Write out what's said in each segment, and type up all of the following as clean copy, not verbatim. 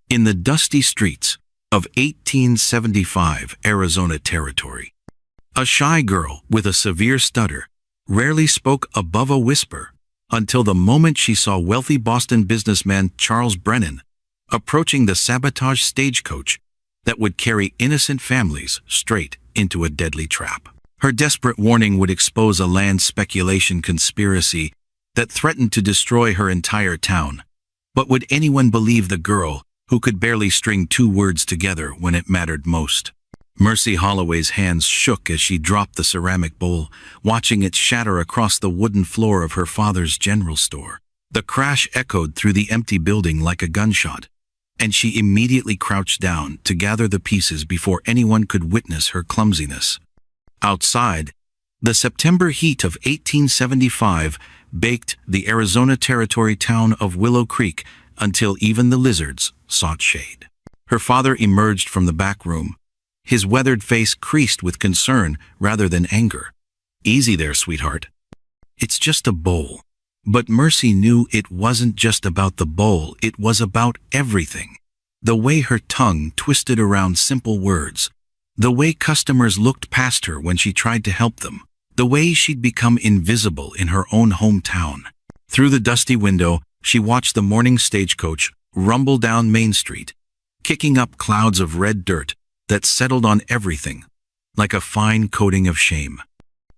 In the dusty streets of 1875 Arizona Territory, a shy girl with a severe stutter rarely spoke above a whisper until the moment she saw wealthy Boston businessman Charles Brennan approaching the sabotage stagecoach that would carry innocent families straight into a deadly trap. Her desperate warning would expose a land speculation conspiracy that threatened to destroy her entire town. But would anyone believe the girl who could barely string two words together when it mattered most? Mercy Holloway's hands shook as she dropped the ceramic bowl, watching it shatter across the wooden floor of her father's general store. The crash echoed through the empty building like a gunshot, and she immediately crouched down to gather the pieces before anyone could witness her clumsiness. Outside, the September heat of 1875 baked the Arizona Territory town of Willow Creek until even the lizards sought shade. Her father emerged from the back room, his weathered face creased with concern rather than anger. "Easy there, sweetheart. It's just a bowl." But Mercy knew it wasn't just about the bowl, it was about everything. The way her tongue twisted around simple words, the way customers looked past her when she tried to help them, the way she'd become invisible in her own hometown. Through the dusty window, she watched the morning stagecoach rumble down Main Street, kicking up clouds of red dirt that settled on everything, like a fine coating of shame.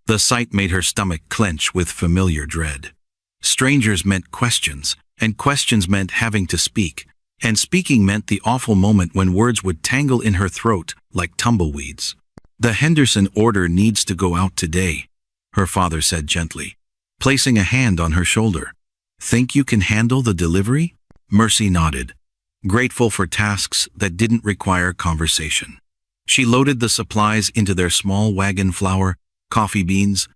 The sight made her stomach clench with familiar dread. Strangers meant questions, and questions meant having to speak, and speaking meant the awful moment when words would tangle in her throat like tumbleweeds. "The Henderson order needs to go out today," her father said gently, placing a hand on her shoulder. "Think you can handle the delivery?" Mercy nodded, grateful for tasks that didn't require conversation. She loaded the supplies into their small wagon: flour, coffee beans,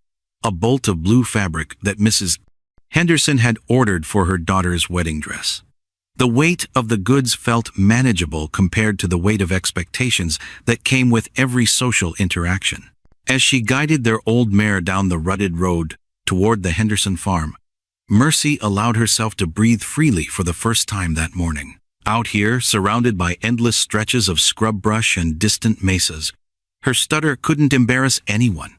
a bolt of blue fabric that Mrs. Henderson had ordered for her daughter's wedding dress. The weight of the goods felt manageable compared to the weight of expectations that came with every social interaction. As she guided their old mare down the rutted road toward the Henderson farm, Mercy allowed herself to breathe freely for the first time that morning. Out here, surrounded by endless stretches of scrub brush and distant mesas, her stutter couldn't embarrass anyone.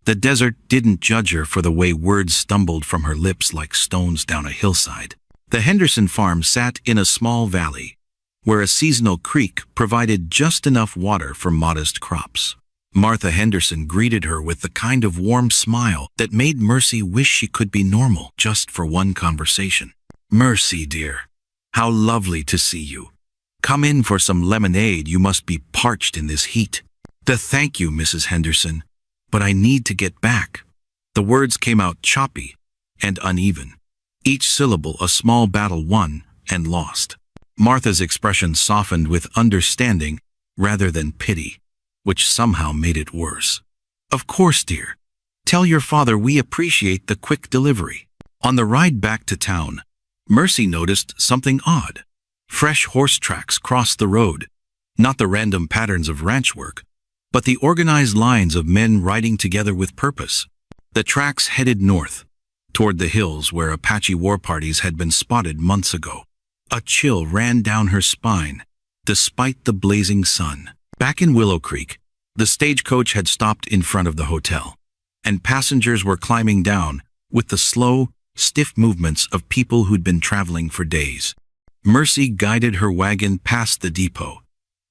The desert didn't judge her for the way words stumbled from her lips like stones down a hillside. The Henderson farm sat in a small valley, where a seasonal creek provided just enough water for modest crops. Martha Henderson greeted her with the kind of warm smile that made Mercy wish she could be normal just for one conversation. "Mercy, dear, how lovely to see you. Come in for some lemonade, you must be parched in this heat." Thank you, Mrs. Henderson, but I need to get back." The words came out choppy and uneven, each syllable a small battle won and lost. Martha's expression softened with understanding rather than pity, which somehow made it worse. "Of course, dear. Tell your father we appreciate the quick delivery." On the ride back to town, Mercy noticed something odd. Fresh horse tracks crossed the road, not the random patterns of ranch work, but the organized lines of men riding together with purpose. The tracks headed north, toward the hills where Apache war parties had been spotted months ago. A chill ran down her spine, despite the blazing sun. Back in Willow Creek, the stagecoach had stopped in front of the hotel, and passengers were climbing down with the slow, stiff movements of people who'd been traveling for days. Mercy guided her wagon past the depot,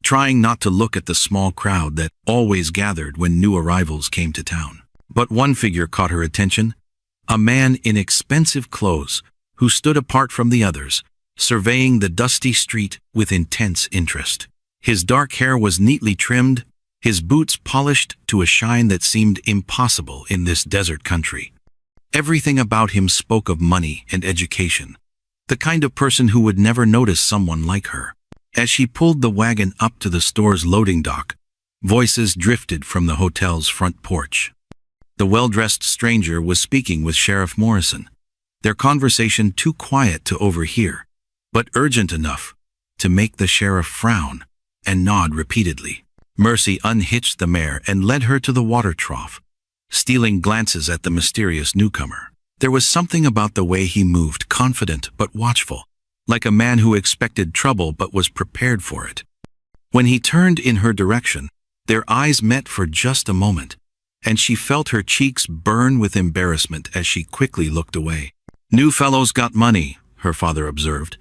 trying not to look at the small crowd that always gathered when new arrivals came to town. But one figure caught her attention, a man in expensive clothes who stood apart from the others, surveying the dusty street with intense interest. His dark hair was neatly trimmed, his boots polished to a shine that seemed impossible in this desert country. Everything about him spoke of money and education, the kind of person who would never notice someone like her. As she pulled the wagon up to the store's loading dock, voices drifted from the hotel's front porch. The well-dressed stranger was speaking with Sheriff Morrison, their conversation too quiet to overhear, but urgent enough to make the sheriff frown and nod repeatedly. Mercy unhitched the mare and led her to the water trough, stealing glances at the mysterious newcomer. There was something about the way he moved, confident but watchful, like a man who expected trouble but was prepared for it. When he turned in her direction, their eyes met for just a moment, and she felt her cheeks burn with embarrassment as she quickly looked away. "New fellow's got money," her father observed,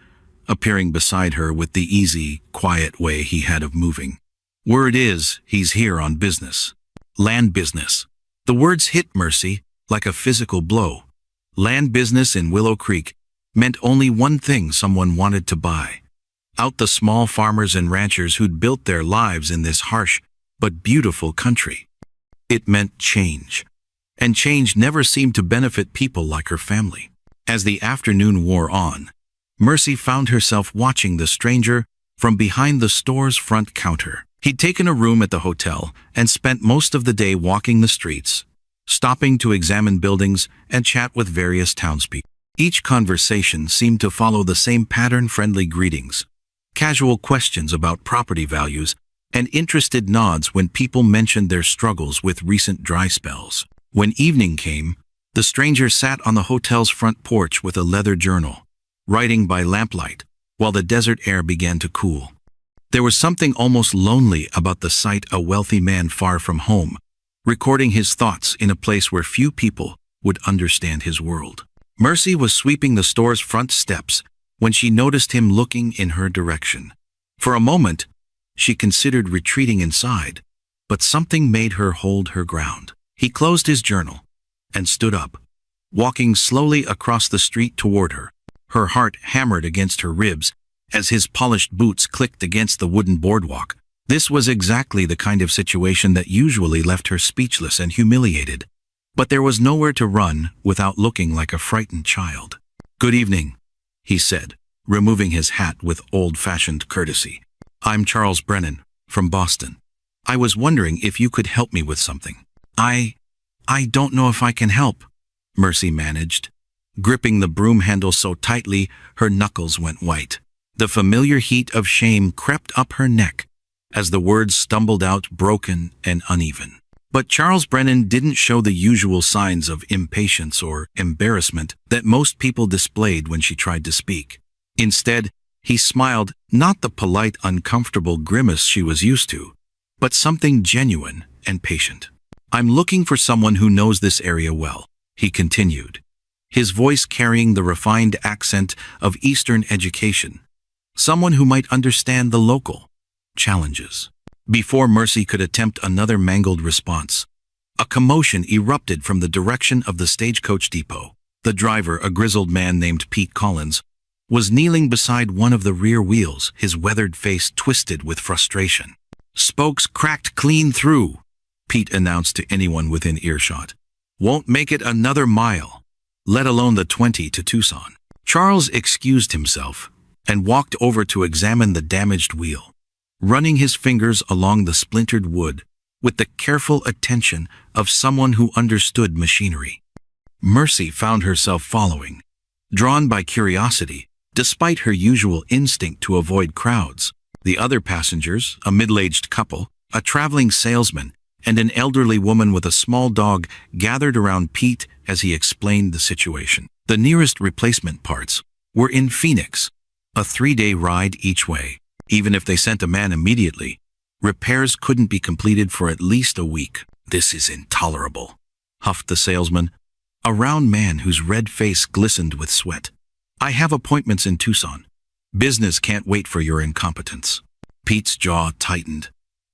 appearing beside her with the easy, quiet way he had of moving. "Word is, he's here on business. Land business." The words hit Mercy like a physical blow. Land business in Willow Creek meant only one thing: someone wanted to buy out the small farmers and ranchers who'd built their lives in this harsh but beautiful country. It meant change, and change never seemed to benefit people like her family. As the afternoon wore on, Mercy found herself watching the stranger from behind the store's front counter. He'd taken a room at the hotel and spent most of the day walking the streets, stopping to examine buildings and chat with various townspeople. Each conversation seemed to follow the same pattern: friendly greetings, casual questions about property values, and interested nods when people mentioned their struggles with recent dry spells. When evening came, the stranger sat on the hotel's front porch with a leather journal, writing by lamplight, while the desert air began to cool. There was something almost lonely about the sight: a wealthy man far from home, recording his thoughts in a place where few people would understand his world. Mercy was sweeping the store's front steps when she noticed him looking in her direction. For a moment, she considered retreating inside, but something made her hold her ground. He closed his journal and stood up, walking slowly across the street toward her. Her heart hammered against her ribs as his polished boots clicked against the wooden boardwalk. This was exactly the kind of situation that usually left her speechless and humiliated. But there was nowhere to run without looking like a frightened child. "Good evening," he said, removing his hat with old-fashioned courtesy. "I'm Charles Brennan, from Boston. I was wondering if you could help me with something." I don't know if I can help," Mercy managed, gripping the broom handle so tightly her knuckles went white. The familiar heat of shame crept up her neck as the words stumbled out, broken and uneven. But Charles Brennan didn't show the usual signs of impatience or embarrassment that most people displayed when she tried to speak. Instead, he smiled, not the polite, uncomfortable grimace she was used to, but something genuine and patient. "I'm looking for someone who knows this area well," he continued, his voice carrying the refined accent of Eastern education. "Someone who might understand the local challenges." Before Mercy could attempt another mangled response, a commotion erupted from the direction of the Stagecoach depot. The driver, a grizzled man named Pete Collins, was kneeling beside one of the rear wheels, his weathered face twisted with frustration. "Spokes cracked clean through," Pete announced to anyone within earshot. "Won't make it another mile, let alone the 20 to Tucson." Charles excused himself and walked over to examine the damaged wheel, running his fingers along the splintered wood with the careful attention of someone who understood machinery. Mercy found herself following, drawn by curiosity, despite her usual instinct to avoid crowds. The other passengers, a middle-aged couple, a traveling salesman, and an elderly woman with a small dog, gathered around Pete as he explained the situation. The nearest replacement parts were in Phoenix, a 3-day ride each way. Even if they sent a man immediately, repairs couldn't be completed for at least a week. "This is intolerable," huffed the salesman, a round man whose red face glistened with sweat. "I have appointments in Tucson. Business can't wait for your incompetence." Pete's jaw tightened,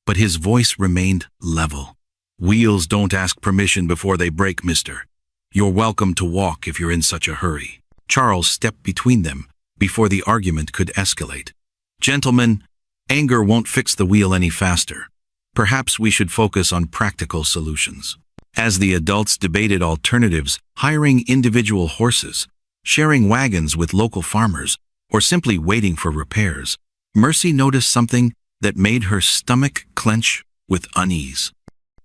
but his voice remained level. "Wheels don't ask permission before they break, mister. You're welcome to walk if you're in such a hurry." Charles stepped between them before the argument could escalate. "Gentlemen, anger won't fix the wheel any faster. Perhaps we should focus on practical solutions." As the adults debated alternatives, hiring individual horses, sharing wagons with local farmers, or simply waiting for repairs, Mercy noticed something that made her stomach clench with unease.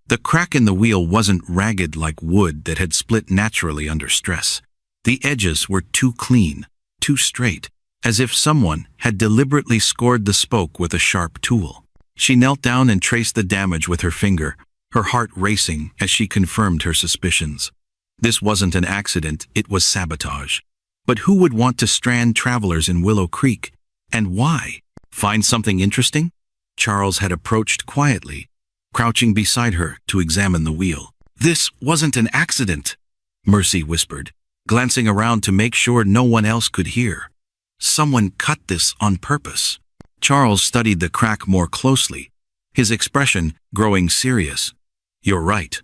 The crack in the wheel wasn't ragged like wood that had split naturally under stress. The edges were too clean, too straight, as if someone had deliberately scored the spoke with a sharp tool. She knelt down and traced the damage with her finger, her heart racing as she confirmed her suspicions. This wasn't an accident, it was sabotage. But who would want to strand travelers in Willow Creek? And why? Find something interesting? Charles had approached quietly, crouching beside her to examine the wheel. This wasn't an accident, Mercy whispered, glancing around to make sure no one else could hear. Someone cut this on purpose. Charles studied the crack more closely, his expression growing serious. You're right.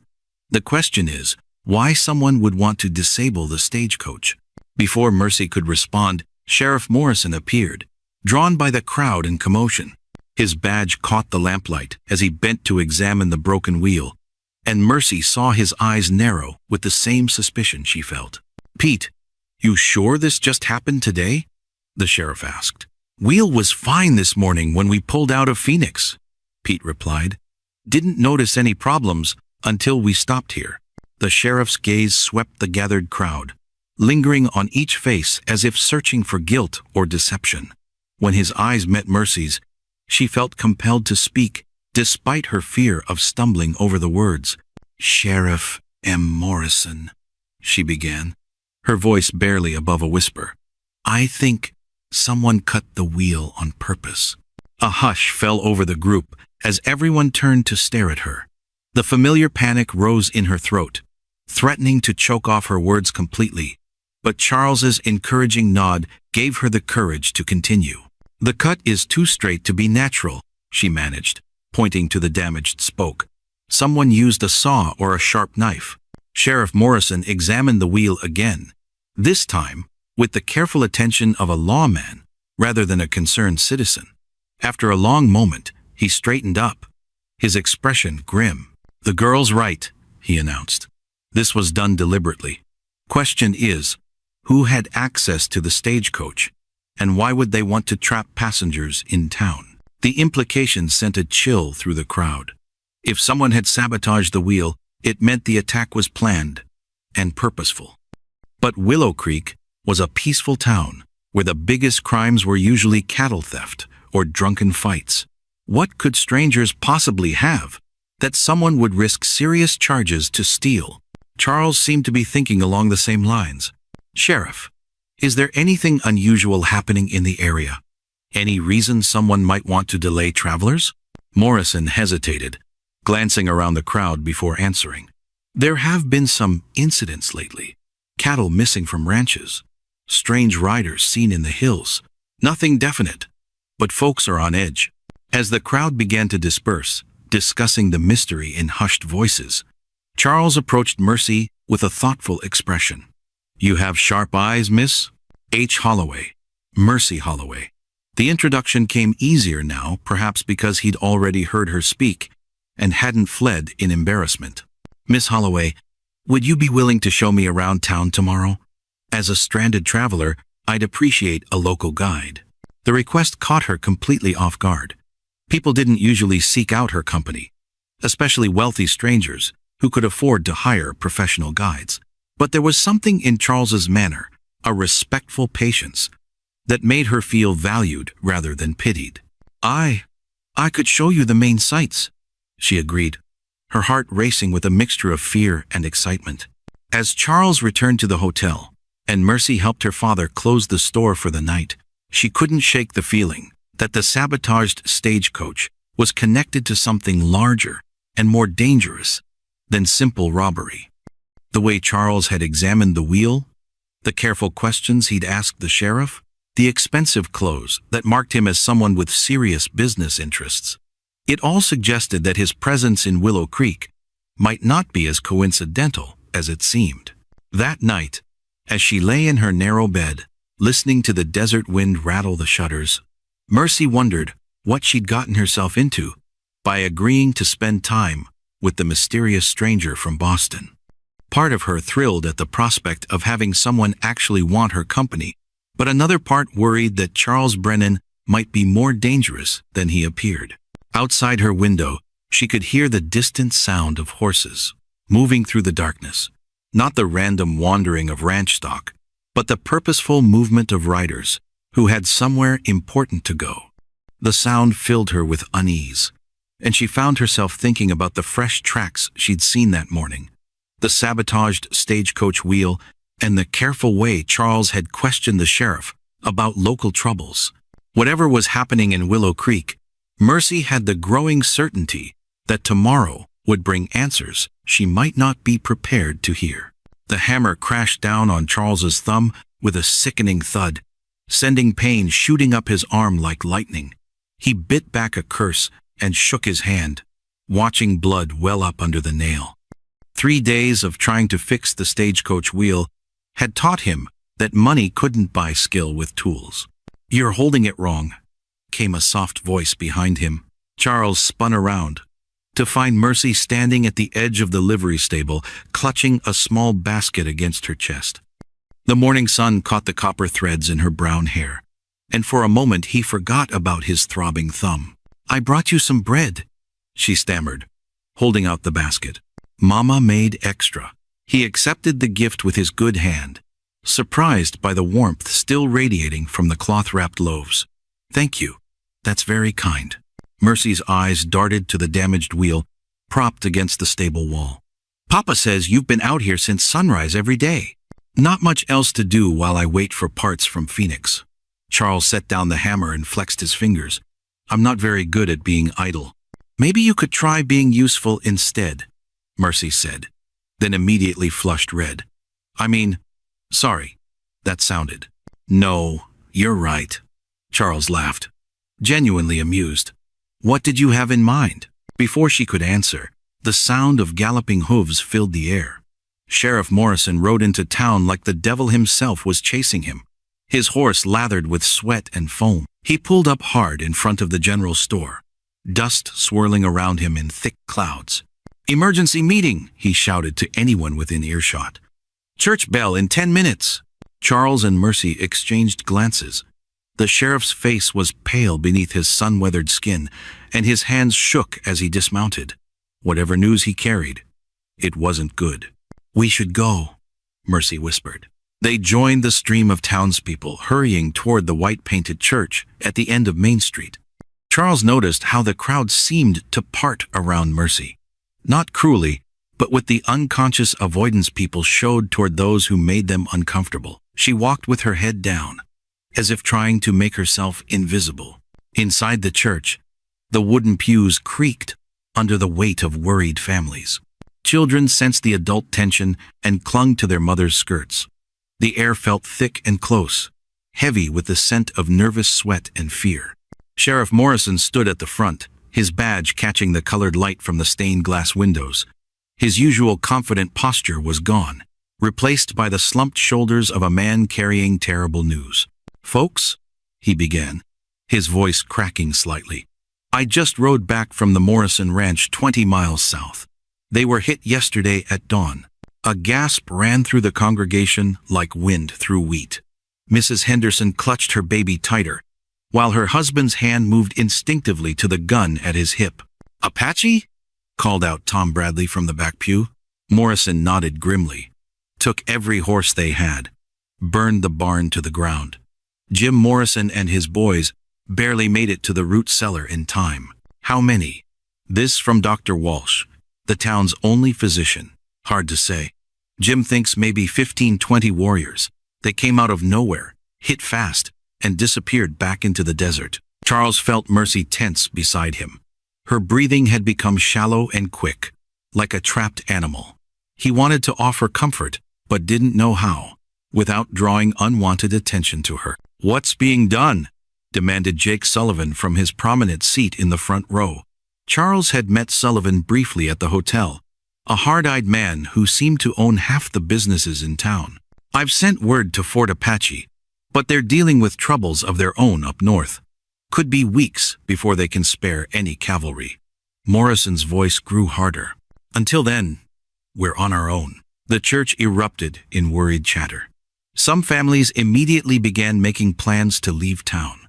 The question is, why someone would want to disable the stagecoach? Before Mercy could respond, Sheriff Morrison appeared, drawn by the crowd and commotion. His badge caught the lamplight as he bent to examine the broken wheel, and Mercy saw his eyes narrow with the same suspicion she felt. Pete, you sure this just happened today? The sheriff asked. Wheel was fine this morning when we pulled out of Phoenix, Pete replied. Didn't notice any problems until we stopped here. The sheriff's gaze swept the gathered crowd, lingering on each face as if searching for guilt or deception. When his eyes met Mercy's, she felt compelled to speak, despite her fear of stumbling over the words. Sheriff M. Morrison, she began, her voice barely above a whisper. I think someone cut the wheel on purpose. A hush fell over the group as everyone turned to stare at her. The familiar panic rose in her throat, threatening to choke off her words completely. But Charles's encouraging nod gave her the courage to continue. The cut is too straight to be natural, she managed, pointing to the damaged spoke. Someone used a saw or a sharp knife. Sheriff Morrison examined the wheel again, this time with the careful attention of a lawman rather than a concerned citizen. After a long moment, he straightened up, his expression grim. The girl's right, he announced. This was done deliberately. Question is, who had access to the stagecoach, and why would they want to trap passengers in town? The implication sent a chill through the crowd. If someone had sabotaged the wheel, it meant the attack was planned and purposeful. But Willow Creek was a peaceful town where the biggest crimes were usually cattle theft or drunken fights. What could strangers possibly have that someone would risk serious charges to steal? Charles seemed to be thinking along the same lines. Sheriff, is there anything unusual happening in the area? Any reason someone might want to delay travelers? Morrison hesitated, glancing around the crowd before answering. There have been some incidents lately. Cattle missing from ranches. Strange riders seen in the hills. Nothing definite, but folks are on edge. As the crowd began to disperse, discussing the mystery in hushed voices, Charles approached Mercy with a thoughtful expression. You have sharp eyes, miss? H. Holloway. Mercy Holloway. The introduction came easier now, perhaps because he'd already heard her speak and hadn't fled in embarrassment. Miss Holloway, would you be willing to show me around town tomorrow? As a stranded traveler, I'd appreciate a local guide. The request caught her completely off guard. People didn't usually seek out her company, especially wealthy strangers who could afford to hire professional guides. But there was something in Charles's manner, a respectful patience, that made her feel valued rather than pitied. I could show you the main sights, she agreed, her heart racing with a mixture of fear and excitement. As Charles returned to the hotel, and Mercy helped her father close the store for the night, she couldn't shake the feeling that the sabotaged stagecoach was connected to something larger and more dangerous than simple robbery. The way Charles had examined the wheel, the careful questions he'd asked the sheriff, the expensive clothes that marked him as someone with serious business interests. It all suggested that his presence in Willow Creek might not be as coincidental as it seemed. That night, as she lay in her narrow bed, listening to the desert wind rattle the shutters, Mercy wondered what she'd gotten herself into by agreeing to spend time with the mysterious stranger from Boston. Part of her thrilled at the prospect of having someone actually want her company, but another part worried that Charles Brennan might be more dangerous than he appeared. Outside her window, she could hear the distant sound of horses moving through the darkness, not the random wandering of ranch stock, but the purposeful movement of riders who had somewhere important to go. The sound filled her with unease, and she found herself thinking about the fresh tracks she'd seen that morning, the sabotaged stagecoach wheel, and the careful way Charles had questioned the sheriff about local troubles. Whatever was happening in Willow Creek, Mercy had the growing certainty that tomorrow would bring answers she might not be prepared to hear. The hammer crashed down on Charles's thumb with a sickening thud, sending pain shooting up his arm like lightning. He bit back a curse and shook his hand, watching blood well up under the nail. 3 days of trying to fix the stagecoach wheel had taught him that money couldn't buy skill with tools. "You're holding it wrong," came a soft voice behind him. Charles spun around to find Mercy standing at the edge of the livery stable, clutching a small basket against her chest. The morning sun caught the copper threads in her brown hair, and for a moment he forgot about his throbbing thumb. "I brought you some bread," she stammered, holding out the basket. "Mama made extra." He accepted the gift with his good hand, surprised by the warmth still radiating from the cloth-wrapped loaves. "Thank you. That's very kind." Mercy's eyes darted to the damaged wheel, propped against the stable wall. "Papa says you've been out here since sunrise every day." "Not much else to do while I wait for parts from Phoenix." Charles set down the hammer and flexed his fingers. "I'm not very good at being idle." "Maybe you could try being useful instead," Mercy said, then immediately flushed red. Sorry, that sounded." "No, you're right," Charles laughed, genuinely amused. "What did you have in mind?" Before she could answer, the sound of galloping hooves filled the air. Sheriff Morrison rode into town like the devil himself was chasing him, his horse lathered with sweat and foam. He pulled up hard in front of the general store, dust swirling around him in thick clouds. "Emergency meeting," he shouted to anyone within earshot. "Church bell in 10 minutes." Charles and Mercy exchanged glances. The sheriff's face was pale beneath his sun-weathered skin, and his hands shook as he dismounted. Whatever news he carried, it wasn't good. "We should go," Mercy whispered. They joined the stream of townspeople hurrying toward the white-painted church at the end of Main Street. Charles noticed how the crowd seemed to part around Mercy. Not cruelly, but with the unconscious avoidance people showed toward those who made them uncomfortable. She walked with her head down, as if trying to make herself invisible. Inside the church, the wooden pews creaked under the weight of worried families. Children sensed the adult tension and clung to their mothers' skirts. The air felt thick and close, heavy with the scent of nervous sweat and fear. Sheriff Morrison stood at the front, his badge catching the colored light from the stained glass windows. His usual confident posture was gone, replaced by the slumped shoulders of a man carrying terrible news. "Folks," he began, his voice cracking slightly, "I just rode back from the Morrison Ranch 20 miles south. They were hit yesterday at dawn." A gasp ran through the congregation like wind through wheat. Mrs. Henderson clutched her baby tighter, while her husband's hand moved instinctively to the gun at his hip. "Apache?" called out Tom Bradley from the back pew. Morrison nodded grimly. "Took every horse they had, burned the barn to the ground." Jim Morrison and his boys barely made it to the root cellar in time. "How many?" This from Dr. Walsh, the town's only physician. "Hard to say. Jim thinks maybe 15-20 warriors. They came out of nowhere, hit fast, and disappeared back into the desert." Charles felt Mercy tense beside him. Her breathing had become shallow and quick, like a trapped animal. He wanted to offer comfort, but didn't know how, without drawing unwanted attention to her. "What's being done?" demanded Jake Sullivan from his prominent seat in the front row. Charles had met Sullivan briefly at the hotel, a hard-eyed man who seemed to own half the businesses in town. "I've sent word to Fort Apache, but they're dealing with troubles of their own up north. Could be weeks before they can spare any cavalry." Morrison's voice grew harder. "Until then, we're on our own." The church erupted in worried chatter. Some families immediately began making plans to leave town.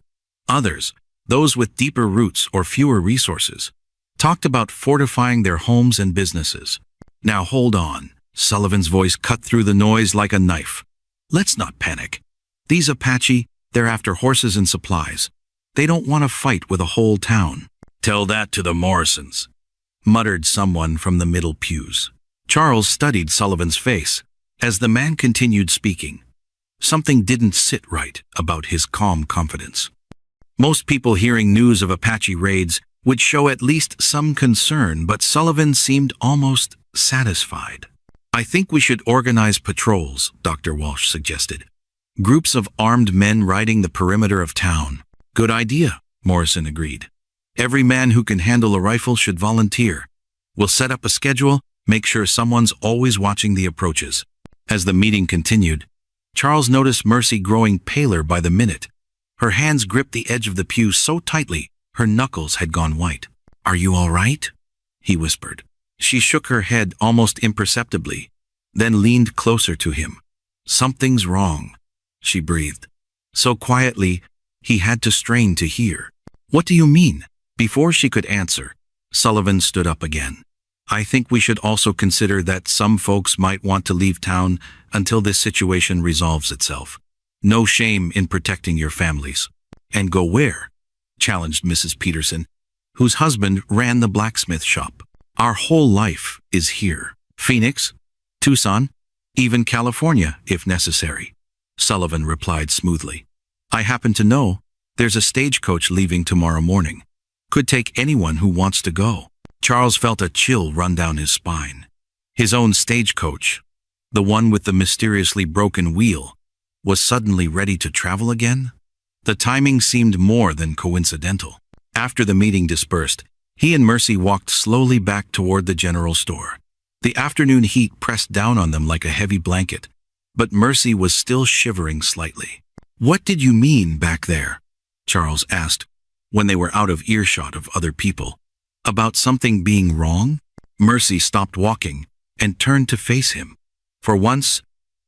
Others, those with deeper roots or fewer resources, talked about fortifying their homes and businesses. "Now hold on," Sullivan's voice cut through the noise like a knife. "Let's not panic. These Apache, they're after horses and supplies. They don't want to fight with a whole town." "Tell that to the Morrisons," muttered someone from the middle pews. Charles studied Sullivan's face, As the man continued speaking, something didn't sit right about his calm confidence. Most people hearing news of Apache raids would show at least some concern, but Sullivan seemed almost satisfied. "I think we should organize patrols," Dr. Walsh suggested. "Groups of armed men riding the perimeter of town." "Good idea," Morrison agreed. "Every man who can handle a rifle should volunteer. We'll set up a schedule, make sure someone's always watching the approaches." As the meeting continued, Charles noticed Mercy growing paler by the minute. Her hands gripped the edge of the pew so tightly, her knuckles had gone white. "Are you all right?" he whispered. She shook her head almost imperceptibly, then leaned closer to him. "Something's wrong," she breathed. So quietly, he had to strain to hear. "What do you mean?" Before she could answer, Sullivan stood up again. "I think we should also consider that some folks might want to leave town until this situation resolves itself. No shame in protecting your families." "And go where?" challenged Mrs. Peterson, whose husband ran the blacksmith shop. "Our whole life is here. Phoenix, Tucson, even California, if necessary," Sullivan replied smoothly. "I happen to know there's a stagecoach leaving tomorrow morning. Could take anyone who wants to go." Charles felt a chill run down his spine. His own stagecoach, the one with the mysteriously broken wheel, was suddenly ready to travel again? The timing seemed more than coincidental. After the meeting dispersed, he and Mercy walked slowly back toward the general store. The afternoon heat pressed down on them like a heavy blanket, but Mercy was still shivering slightly. "What did you mean back there?" Charles asked, when they were out of earshot of other people. "About something being wrong?" Mercy stopped walking and turned to face him. For once,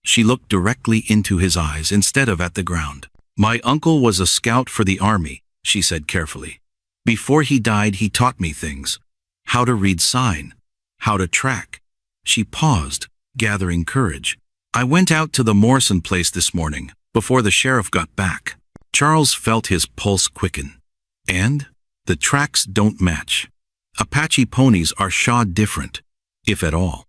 she looked directly into his eyes instead of at the ground. "My uncle was a scout for the army," she said carefully. "Before he died, he taught me things. How to read sign, how to track." She paused, gathering courage. "I went out to the Morrison place this morning, before the sheriff got back." Charles felt his pulse quicken. "And? The tracks don't match. Apache ponies are shod different, if at all.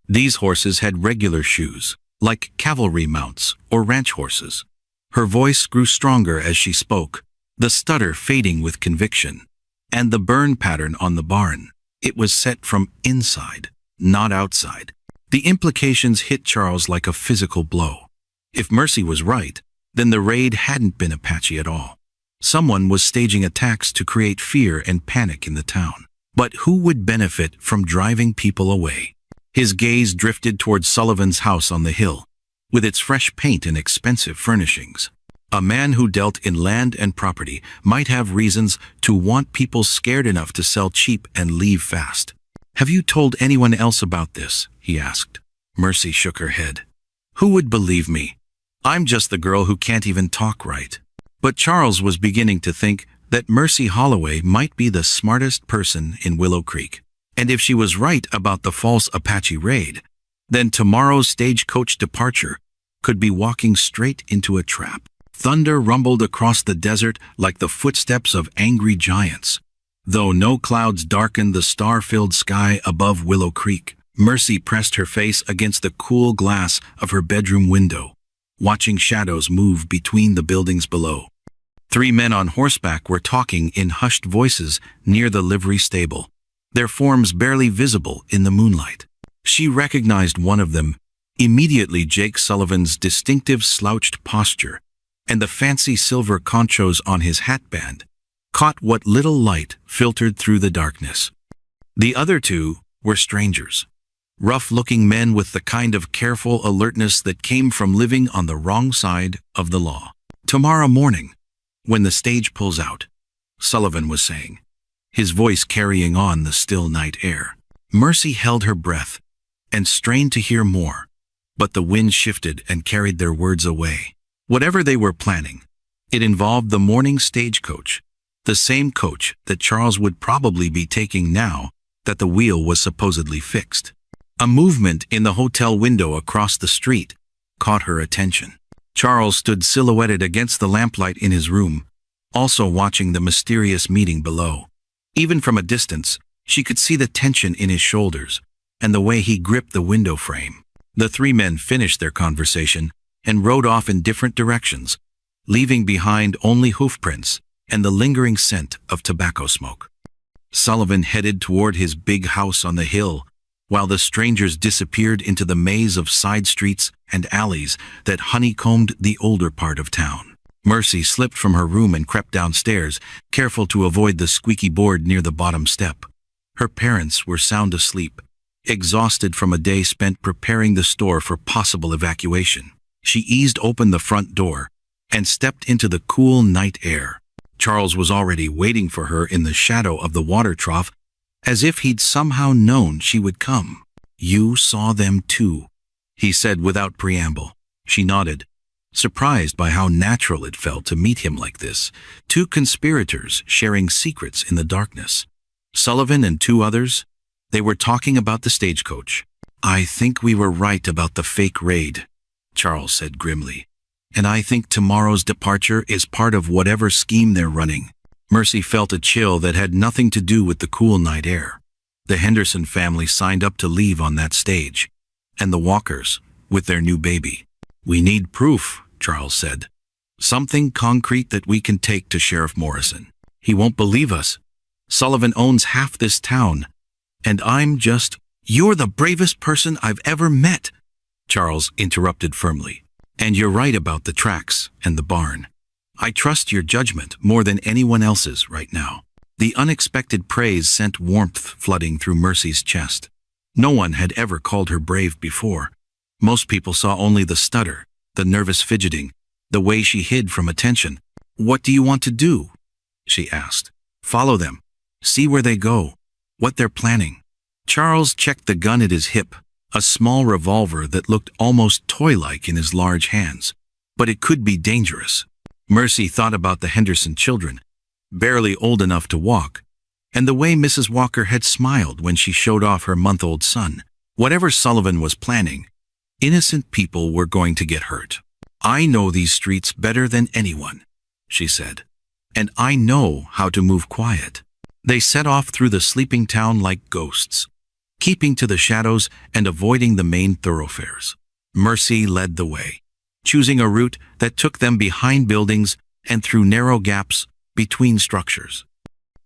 These horses had regular shoes, like cavalry mounts or ranch horses." Her voice grew stronger as she spoke, the stutter fading with conviction. "And the burn pattern on the barn. It was set from inside, not outside." The implications hit Charles like a physical blow. If Mercy was right, then the raid hadn't been Apache at all. Someone was staging attacks to create fear and panic in the town. But who would benefit from driving people away? His gaze drifted toward Sullivan's house on the hill, with its fresh paint and expensive furnishings. A man who dealt in land and property might have reasons to want people scared enough to sell cheap and leave fast. "Have you told anyone else about this?" he asked. Mercy shook her head. "Who would believe me? I'm just the girl who can't even talk right." But Charles was beginning to think that Mercy Holloway might be the smartest person in Willow Creek. And if she was right about the false Apache raid, then tomorrow's stagecoach departure could be walking straight into a trap. Thunder rumbled across the desert like the footsteps of angry giants. Though no clouds darkened the star-filled sky above Willow Creek, Mercy pressed her face against the cool glass of her bedroom window, watching shadows move between the buildings below. 3 men on horseback were talking in hushed voices near the livery stable, their forms barely visible in the moonlight. She recognized one of them, immediately Jake Sullivan's distinctive slouched posture, and the fancy silver conchos on his hatband caught what little light filtered through the darkness. The other 2 were strangers, rough-looking men with the kind of careful alertness that came from living on the wrong side of the law. "Tomorrow morning, when the stage pulls out," Sullivan was saying, his voice carrying on the still night air. Mercy held her breath and strained to hear more, but the wind shifted and carried their words away. Whatever they were planning, it involved the morning stagecoach, the same coach that Charles would probably be taking now that the wheel was supposedly fixed. A movement in the hotel window across the street caught her attention. Charles stood silhouetted against the lamplight in his room, also watching the mysterious meeting below. Even from a distance, she could see the tension in his shoulders and the way he gripped the window frame. The three men finished their conversation and rode off in different directions, leaving behind only hoofprints and the lingering scent of tobacco smoke. Sullivan headed toward his big house on the hill, while the strangers disappeared into the maze of side streets and alleys that honeycombed the older part of town. Mercy slipped from her room and crept downstairs, careful to avoid the squeaky board near the bottom step. Her parents were sound asleep, exhausted from a day spent preparing the store for possible evacuation. She eased open the front door and stepped into the cool night air. Charles was already waiting for her in the shadow of the water trough, as if he'd somehow known she would come. "You saw them too," he said without preamble. She nodded, surprised by how natural it felt to meet him like this, two conspirators sharing secrets in the darkness. Sullivan and two others, they were talking about the Stagecoach. "I think we were right about the fake raid," Charles said grimly. "And I think tomorrow's departure is part of whatever scheme they're running." Mercy felt a chill that had nothing to do with the cool night air. The Henderson family signed up to leave on that stage, and the Walkers, with their new baby. "We need proof," Charles said. "Something concrete that we can take to Sheriff Morrison. He won't believe us. Sullivan owns half this town, and I'm just—" "You're the bravest person I've ever met," Charles interrupted firmly. "And you're right about the tracks and the barn. I trust your judgment more than anyone else's right now." The unexpected praise sent warmth flooding through Mercy's chest. No one had ever called her brave before. Most people saw only the stutter, the nervous fidgeting, the way she hid from attention. "What do you want to do?" she asked. "Follow them. See where they go. What they're planning." Charles checked the gun at his hip, a small revolver that looked almost toy-like in his large hands. But it could be dangerous. Mercy thought about the Henderson children, barely old enough to walk, and the way Mrs. Walker had smiled when she showed off her month-old son. Whatever Sullivan was planning, innocent people were going to get hurt. "I know these streets better than anyone," she said, "and I know how to move quiet." They set off through the sleeping town like ghosts, keeping to the shadows and avoiding the main thoroughfares. Mercy led the way, choosing a route that took them behind buildings and through narrow gaps between structures.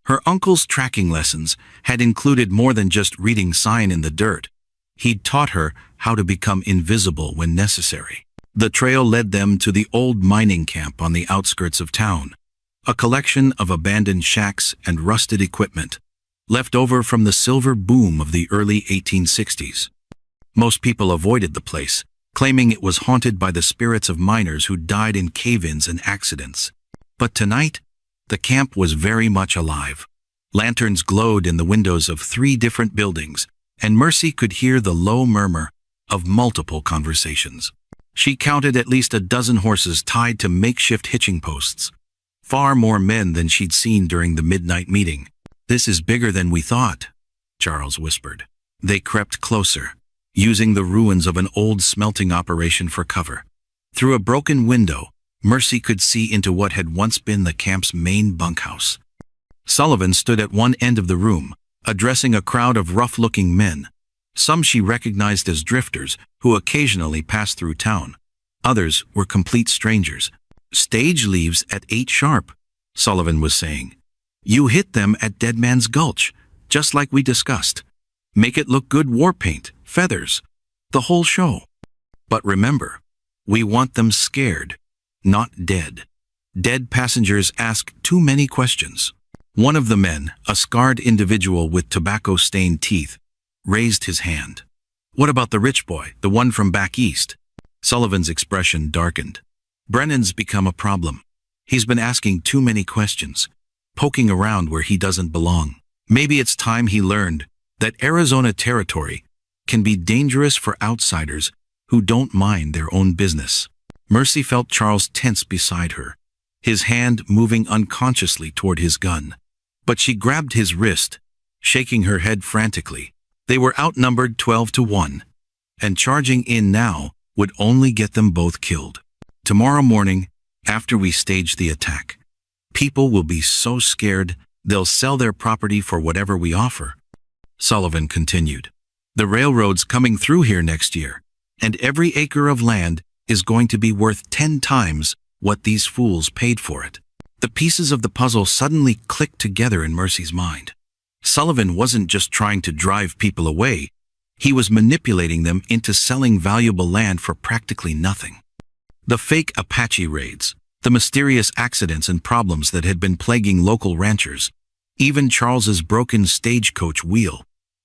Her uncle's tracking lessons had included more than just reading sign in the dirt. He'd taught her how to become invisible when necessary. The trail led them to the old mining camp on the outskirts of town, a collection of abandoned shacks and rusted equipment, left over from the silver boom of the early 1860s. Most people avoided the place, claiming it was haunted by the spirits of miners who died in cave-ins and accidents. But tonight, the camp was very much alive. Lanterns glowed in the windows of 3 different buildings, and Mercy could hear the low murmur of multiple conversations. She counted at least a dozen horses tied to makeshift hitching posts. Far more men than she'd seen during the midnight meeting. "This is bigger than we thought," Charles whispered. They crept closer, using the ruins of an old smelting operation for cover. Through a broken window, Mercy could see into what had once been the camp's main bunkhouse. Sullivan stood at one end of the room, addressing a crowd of rough-looking men. Some she recognized as drifters who occasionally passed through town. Others were complete strangers. "Stage leaves at 8 sharp, Sullivan was saying. "You hit them at Dead Man's Gulch, just like we discussed. Make it look good, war paint, feathers, the whole show. But remember, we want them scared, not dead. Dead passengers ask too many questions." One of the men, a scarred individual with tobacco-stained teeth, raised his hand. "What about the rich boy, the one from back east?" Sullivan's expression darkened. "Brennan's become a problem. He's been asking too many questions, poking around where he doesn't belong. Maybe it's time he learned that Arizona territory can be dangerous for outsiders who don't mind their own business." Mercy felt Charles tense beside her, his hand moving unconsciously toward his gun. But she grabbed his wrist, shaking her head frantically. They were outnumbered 12-1, and charging in now would only get them both killed. "Tomorrow morning, after we stage the attack, people will be so scared they'll sell their property for whatever we offer," Sullivan continued. "The railroad's coming through here next year. And every acre of land is going to be worth 10 times what these fools paid for it. The pieces of the puzzle suddenly clicked together in Mercy's mind. Sullivan wasn't just trying to drive people away, he was manipulating them into selling valuable land for practically nothing. The fake Apache raids, the mysterious accidents and problems that had been plaguing local ranchers, even Charles's broken stagecoach wheel.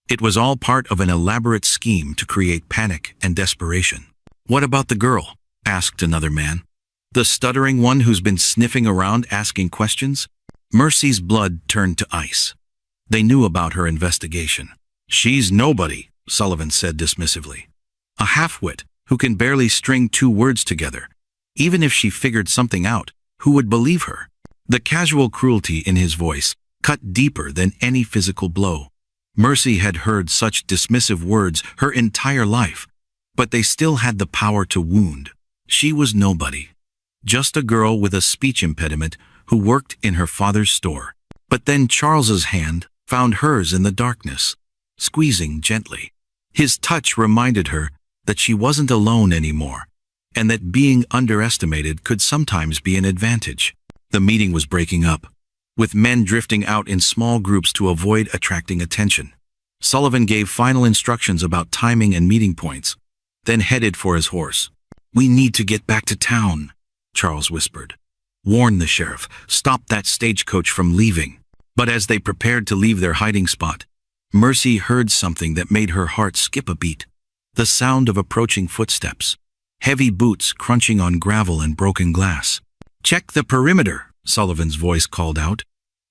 It was all part of an elaborate scheme to create panic and desperation. "What about the girl?" asked another man. "The stuttering one who's been sniffing around asking questions?" Mercy's blood turned to ice. They knew about her investigation. "She's nobody," Sullivan said dismissively. "A half-wit who can barely string 2 words together. Even if she figured something out, who would believe her?" The casual cruelty in his voice cut deeper than any physical blow. Mercy had heard such dismissive words her entire life, but they still had the power to wound. She was nobody. Just a girl with a speech impediment who worked in her father's store. But then Charles's hand found hers in the darkness, squeezing gently. His touch reminded her that she wasn't alone anymore, and that being underestimated could sometimes be an advantage. The meeting was breaking up, with men drifting out in small groups to avoid attracting attention. Sullivan gave final instructions about timing and meeting points, then headed for his horse. "We need to get back to town," Charles whispered. "Warn the sheriff, stop that stagecoach from leaving." But as they prepared to leave their hiding spot, Mercy heard something that made her heart skip a beat. The sound of approaching footsteps, heavy boots crunching on gravel and broken glass. "Check the perimeter," Sullivan's voice called out.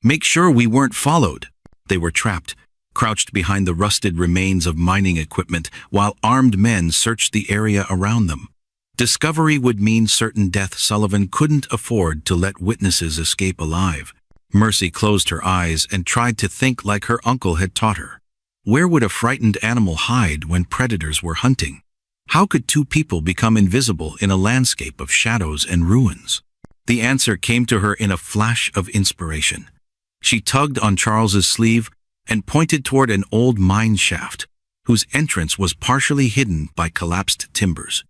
"Make sure we weren't followed." They were trapped, crouched behind the rusted remains of mining equipment while armed men searched the area around them. Discovery would mean certain death. Sullivan couldn't afford to let witnesses escape alive. Mercy closed her eyes and tried to think like her uncle had taught her. Where would a frightened animal hide when predators were hunting? How could 2 people become invisible in a landscape of shadows and ruins? The answer came to her in a flash of inspiration. She tugged on Charles's sleeve and pointed toward an old mine shaft, whose entrance was partially hidden by collapsed timbers.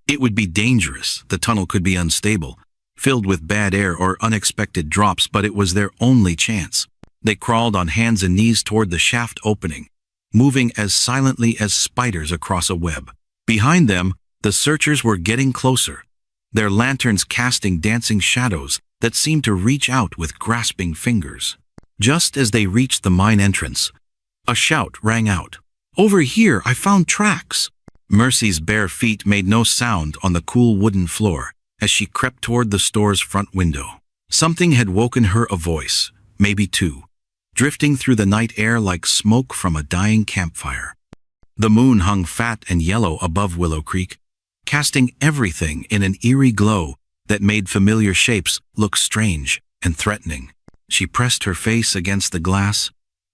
It would be dangerous, the tunnel could be unstable, filled with bad air or unexpected drops, but it was their only chance. They crawled on hands and knees toward the shaft opening, moving as silently as spiders across a web. Behind them, the searchers were getting closer, their lanterns casting dancing shadows that seemed to reach out with grasping fingers. Just as they reached the mine entrance, a shout rang out. "Over here, I found tracks!" Mercy's bare feet made no sound on the cool wooden floor as she crept toward the store's front window. Something had woken her, a voice, maybe 2, drifting through the night air like smoke from a dying campfire. The moon hung fat and yellow above Willow Creek, casting everything in an eerie glow that made familiar shapes look strange and threatening. She pressed her face against the glass,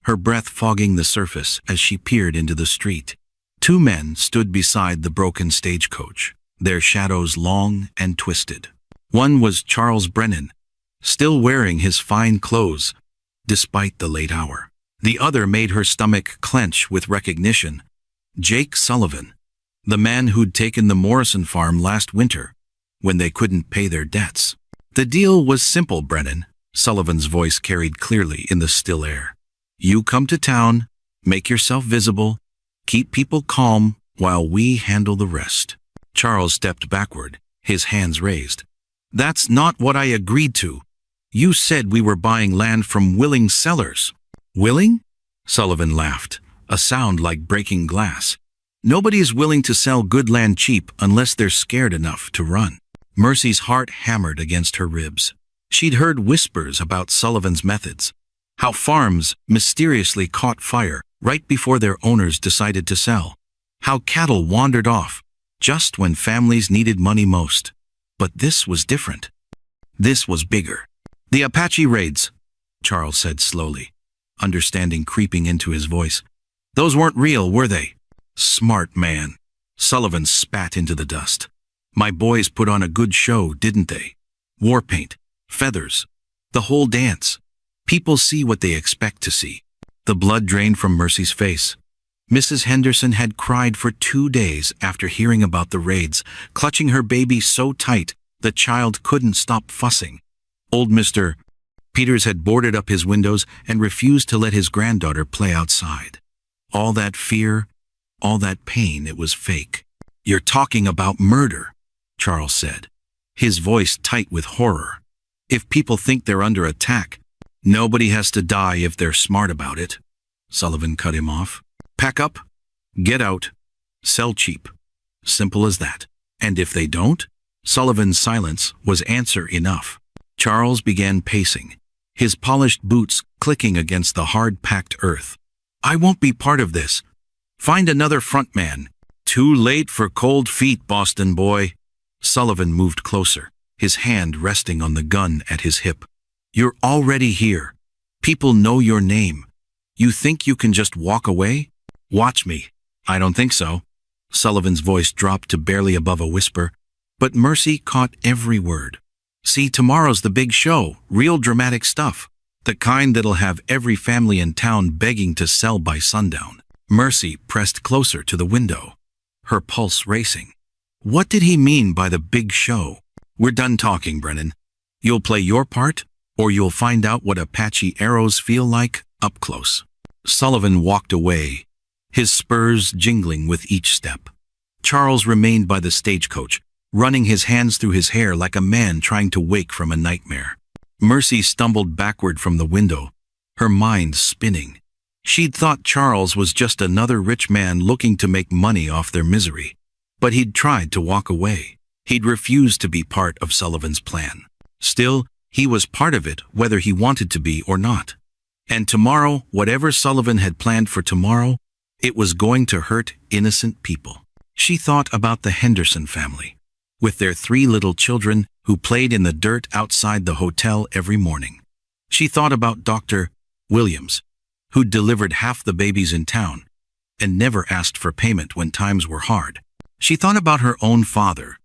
her breath fogging the surface as she peered into the street. 2 men stood beside the broken stagecoach, their shadows long and twisted. One was Charles Brennan, still wearing his fine clothes, despite the late hour. The other made her stomach clench with recognition. Jake Sullivan, the man who'd taken the Morrison farm last winter, when they couldn't pay their debts. "The deal was simple, Brennan," Sullivan's voice carried clearly in the still air. "You come to town, make yourself visible, keep people calm while we handle the rest." Charles stepped backward, his hands raised. "That's not what I agreed to. You said we were buying land from willing sellers." "Willing?" Sullivan laughed, a sound like breaking glass. "Nobody is willing to sell good land cheap unless they're scared enough to run." Mercy's heart hammered against her ribs. She'd heard whispers about Sullivan's methods, how farms mysteriously caught fire right before their owners decided to sell, how cattle wandered off just when families needed money most. But this was different. This was bigger. "The Apache raids," Charles said slowly, understanding creeping into his voice. "Those weren't real, were they?" "Smart man." Sullivan spat into the dust. "My boys put on a good show, didn't they? War paint, feathers, the whole dance. People see what they expect to see." The blood drained from Mercy's face. Mrs. Henderson had cried for 2 days after hearing about the raids, clutching her baby so tight the child couldn't stop fussing. Old Mr. Peters had boarded up his windows and refused to let his granddaughter play outside. All that fear, all that pain, it was fake. "You're talking about murder," Charles said, his voice tight with horror. "If people think they're under attack, nobody has to die if they're smart about it." Sullivan cut him off. "Pack up, get out, sell cheap. Simple as that. And if they don't?" Sullivan's silence was answer enough. Charles began pacing, his polished boots clicking against the hard-packed earth. "I won't be part of this. Find another front man." "Too late for cold feet, Boston boy." Sullivan moved closer, his hand resting on the gun at his hip. "You're already here. People know your name. You think you can just walk away? Watch me." "I don't think so." Sullivan's voice dropped to barely above a whisper, but Mercy caught every word. "See, tomorrow's the big show, real dramatic stuff. The kind that'll have every family in town begging to sell by sundown." Mercy pressed closer to the window, her pulse racing. What did he mean by the big show? "We're done talking, Brennan. You'll play your part, or you'll find out what Apache arrows feel like up close." Sullivan walked away, his spurs jingling with each step. Charles remained by the stagecoach, running his hands through his hair like a man trying to wake from a nightmare. Mercy stumbled backward from the window, her mind spinning. She'd thought Charles was just another rich man looking to make money off their misery. But he'd tried to walk away. He'd refused to be part of Sullivan's plan. Still, he was part of it whether he wanted to be or not. And tomorrow, whatever Sullivan had planned for tomorrow, it was going to hurt innocent people. She thought about the Henderson family, with their 3 little children who played in the dirt outside the hotel every morning. She thought about Dr. Williams, who'd delivered half the babies in town and never asked for payment when times were hard. She thought about her own father,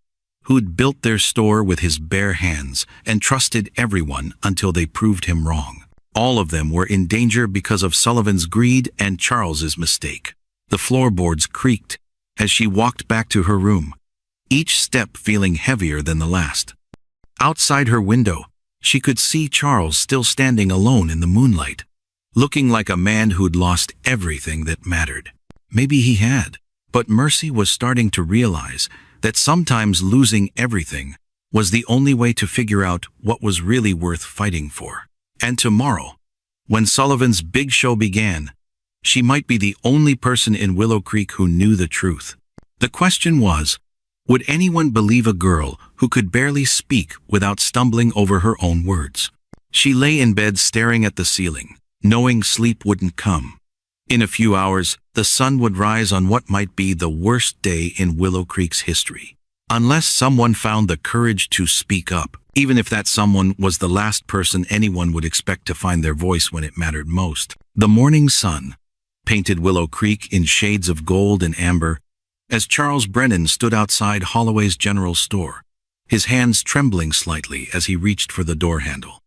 who'd built their store with his bare hands and trusted everyone until they proved him wrong. All of them were in danger because of Sullivan's greed and Charles's mistake. The floorboards creaked as she walked back to her room, each step feeling heavier than the last. Outside her window, she could see Charles still standing alone in the moonlight, looking like a man who'd lost everything that mattered. Maybe he had, but Mercy was starting to realize that sometimes losing everything was the only way to figure out what was really worth fighting for. And tomorrow, when Sullivan's big show began, she might be the only person in Willow Creek who knew the truth. The question was, would anyone believe a girl who could barely speak without stumbling over her own words? She lay in bed staring at the ceiling, knowing sleep wouldn't come. In a few hours, the sun would rise on what might be the worst day in Willow Creek's history. Unless someone found the courage to speak up, even if that someone was the last person anyone would expect to find their voice when it mattered most. The morning sun painted Willow Creek in shades of gold and amber as Charles Brennan stood outside Holloway's general store, his hands trembling slightly as he reached for the door handle.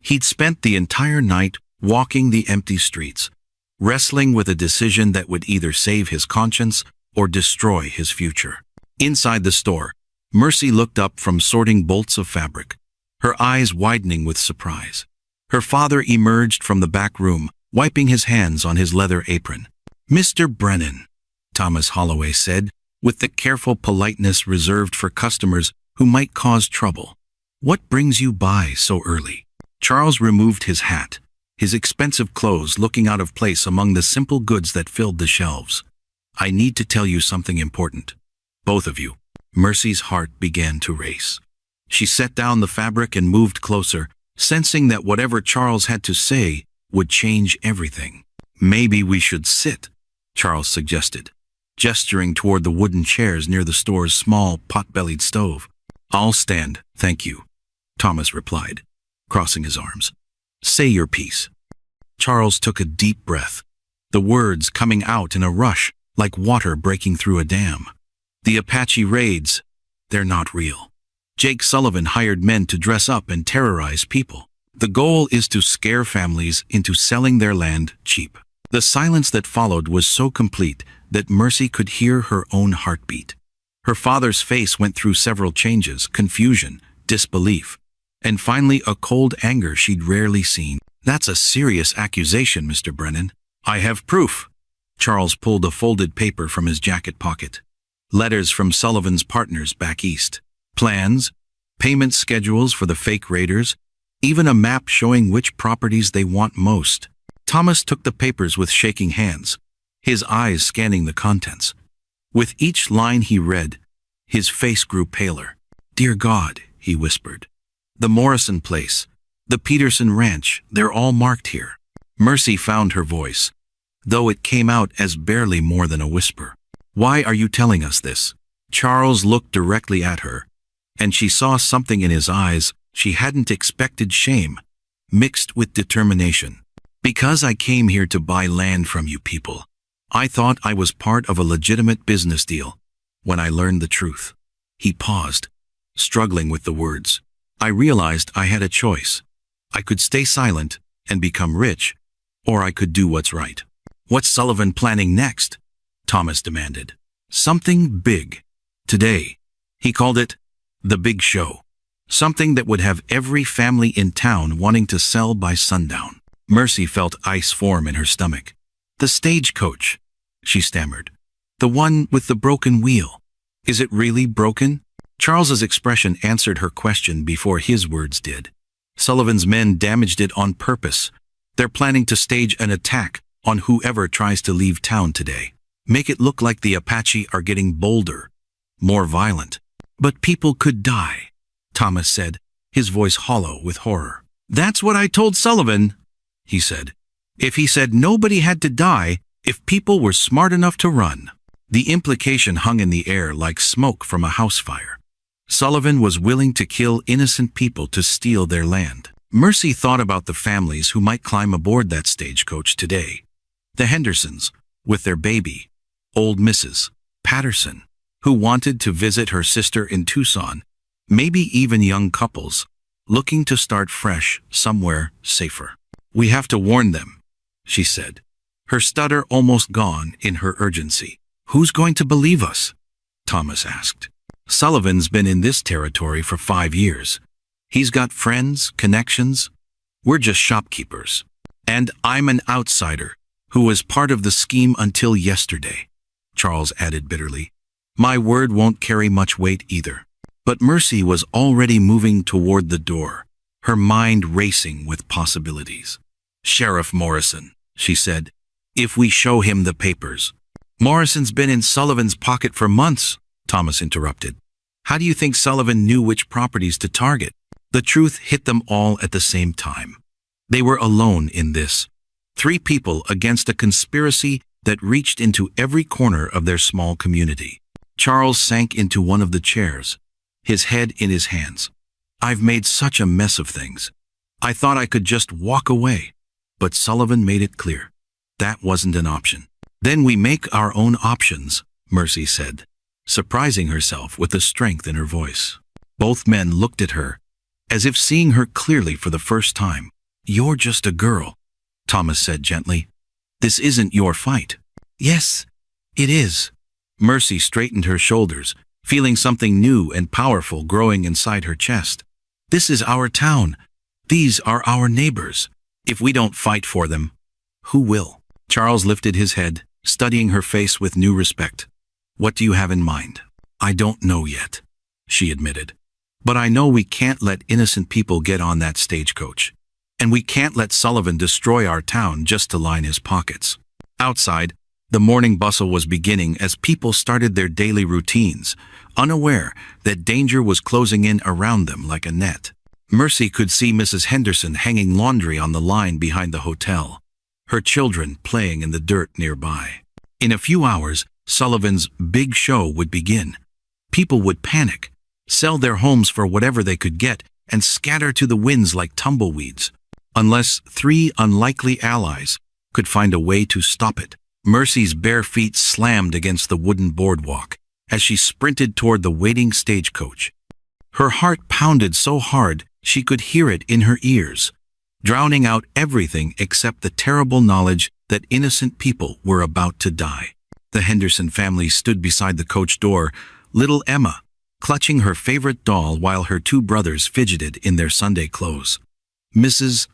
He'd spent the entire night walking the empty streets, wrestling with a decision that would either save his conscience or destroy his future. Inside the store, Mercy looked up from sorting bolts of fabric, her eyes widening with surprise. Her father emerged from the back room, wiping his hands on his leather apron. "Mr. Brennan," Thomas Holloway said, with the careful politeness reserved for customers who might cause trouble. "What brings you by so early?" Charles removed his hat, his expensive clothes looking out of place among the simple goods that filled the shelves. "I need to tell you something important. Both of you." Mercy's heart began to race. She set down the fabric and moved closer, sensing that whatever Charles had to say would change everything. "Maybe we should sit," Charles suggested, gesturing toward the wooden chairs near the store's small, pot-bellied stove. "I'll stand, thank you," Thomas replied, crossing his arms. "Say your piece." Charles took a deep breath, the words coming out in a rush like water breaking through a dam. "The Apache raids, they're not real. Jake Sullivan hired men to dress up and terrorize people. The goal is to scare families into selling their land cheap. The silence that followed was so complete that Mercy could hear her own heartbeat. Her father's face went through several changes: confusion, disbelief, and finally a cold anger she'd rarely seen. "That's a serious accusation, Mr. Brennan." "I have proof." Charles pulled a folded paper from his jacket pocket. Letters from Sullivan's partners back east. Plans, payment schedules for the fake raiders, even a map showing which properties they want most. Thomas took the papers with shaking hands, his eyes scanning the contents. With each line he read, his face grew paler. "Dear God," he whispered. "The Morrison place, the Peterson Ranch, they're all marked here." Mercy found her voice, though it came out as barely more than a whisper. "Why are you telling us this?" Charles looked directly at her, and she saw something in his eyes she hadn't expected: shame, mixed with determination. "Because I came here to buy land from you people. I thought I was part of a legitimate business deal when I learned the truth." He paused, struggling with the words. "I realized I had a choice. I could stay silent and become rich, or I could do what's right." "What's Sullivan planning next?" Thomas demanded. "Something big. Today, he called it the big show. Something that would have every family in town wanting to sell by sundown." Mercy felt ice form in her stomach. "The Stagecoach," she stammered. "The one with the broken wheel. Is it really broken?" Charles's expression answered her question before his words did. "Sullivan's men damaged it on purpose. They're planning to stage an attack on whoever tries to leave town today. Make it look like the Apache are getting bolder, more violent." "But people could die," Thomas said, his voice hollow with horror. "That's what I told Sullivan," he said. "If he said nobody had to die, if people were smart enough to run." The implication hung in the air like smoke from a house fire. Sullivan was willing to kill innocent people to steal their land. Mercy thought about the families who might climb aboard that stagecoach today. The Hendersons, with their baby, old Mrs. Patterson, who wanted to visit her sister in Tucson, maybe even young couples, looking to start fresh somewhere safer. "We have to warn them," she said, her stutter almost gone in her urgency. "Who's going to believe us?" Thomas asked. "Sullivan's been in this territory for 5 years. He's got friends, connections. We're just shopkeepers. And I'm an outsider who was part of the scheme until yesterday," Charles added bitterly. "My word won't carry much weight either." But Mercy was already moving toward the door, her mind racing with possibilities. "Sheriff Morrison," she said, "if we show him the papers." "Morrison's been in Sullivan's pocket for months," Thomas interrupted. "How do you think Sullivan knew which properties to target?" The truth hit them all at the same time. They were alone in this. 3 people against a conspiracy that reached into every corner of their small community. Charles sank into one of the chairs, his head in his hands. "I've made such a mess of things. I thought I could just walk away." But Sullivan made it clear that wasn't an option. "Then we make our own options," Mercy said, surprising herself with the strength in her voice. Both men looked at her, as if seeing her clearly for the first time. "You're just a girl," Thomas said gently. "This isn't your fight." "Yes, it is." Mercy straightened her shoulders, feeling something new and powerful growing inside her chest. "This is our town. These are our neighbors. If we don't fight for them, who will?" Charles lifted his head, studying her face with new respect. "What do you have in mind?" "I don't know yet," she admitted. "But I know we can't let innocent people get on that stagecoach. And we can't let Sullivan destroy our town just to line his pockets." Outside, the morning bustle was beginning as people started their daily routines, unaware that danger was closing in around them like a net. Mercy could see Mrs. Henderson hanging laundry on the line behind the hotel, her children playing in the dirt nearby. In a few hours, Sullivan's big show would begin. People would panic, sell their homes for whatever they could get, and scatter to the winds like tumbleweeds, unless 3 unlikely allies could find a way to stop it. Mercy's bare feet slammed against the wooden boardwalk as she sprinted toward the waiting stagecoach. Her heart pounded so hard she could hear it in her ears, drowning out everything except the terrible knowledge that innocent people were about to die. The Henderson family stood beside the coach door, little Emma, clutching her favorite doll while her two brothers fidgeted in their Sunday clothes. Mrs.